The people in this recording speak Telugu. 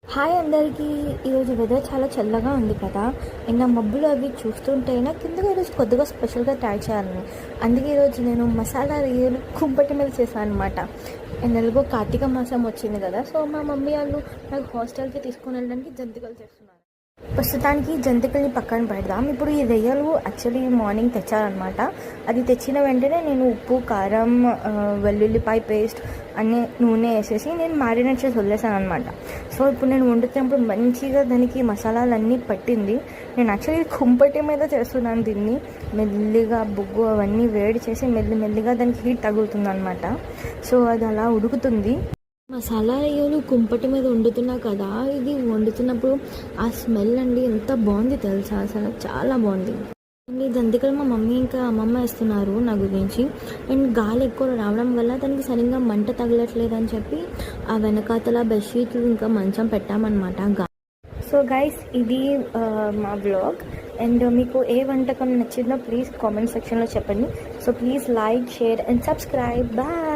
హాయ్ అందరికీ. ఈరోజు వెదర్ చాలా చల్లగా ఉంది కదా. ఇంకా మబ్బులు అవి చూస్తుంటేనే కిందగా ఈరోజు కొద్దిగా స్పెషల్గా ట్రై చేయాలని, అందుకే ఈరోజు నేను మసాలా రొయ్యలు కుంపటి మీద చేశాను అనమాట. ఎలాగో కార్తీక మాసం వచ్చింది కదా, సో మా మమ్మీ వాళ్ళు నాకు హాస్టల్కి తీసుకొని వెళ్ళడానికి జంతికలు చేస్తున్నారు. ప్రస్తుతానికి జంతికల్ని పక్కన పెడదాం. ఇప్పుడు ఈ రొయ్యలు యాక్చువల్లీ మార్నింగ్ తెచ్చారనమాట. అది తెచ్చిన వెంటనే నేను ఉప్పు, కారం, వెల్లుల్లిపాయ పేస్ట్ అన్నీ నూనె వేసేసి నేను మ్యారినేట్ చేసి వదిలేసాను అనమాట. సో ఇప్పుడు నేను వండుతున్నప్పుడు మంచిగా దానికి మసాలాలన్నీ పట్టింది. నేను యాక్చువల్లీ కుంపటి మీద చేస్తున్నాను దీన్ని. మెల్లిగా బొగ్గు అవన్నీ వేడి చేసి మెల్లిగా దానికి హీట్ తగులుతుంది అనమాట. సో అది అలా ఉడుకుతుంది. మసాలా రొయ్యలు కుంపటి మీద వండుతున్నా కదా, ఇది వండుతున్నప్పుడు ఆ స్మెల్ అండి ఎంత బాగుంది తెలుసా, అసలు చాలా బాగుంది. ఈ జంతికలు మా మమ్మీ ఇంకా అమ్మమ్మ వేస్తున్నారు నా గురించి. అండ్ గాలి ఎక్కువ రావడం వల్ల దానికి సరిగ్గా మంట తగలట్లేదు అని చెప్పి ఆ వెనకాతల బెడ్షీట్లు ఇంకా మంచం పెట్టామన్నమాట. సో గైస్, ఇది మా బ్లాగ్. అండ్ మీకు ఏ వంటకం నచ్చిందో ప్లీజ్ కామెంట్ సెక్షన్లో చెప్పండి. So please like, share and subscribe. Bye.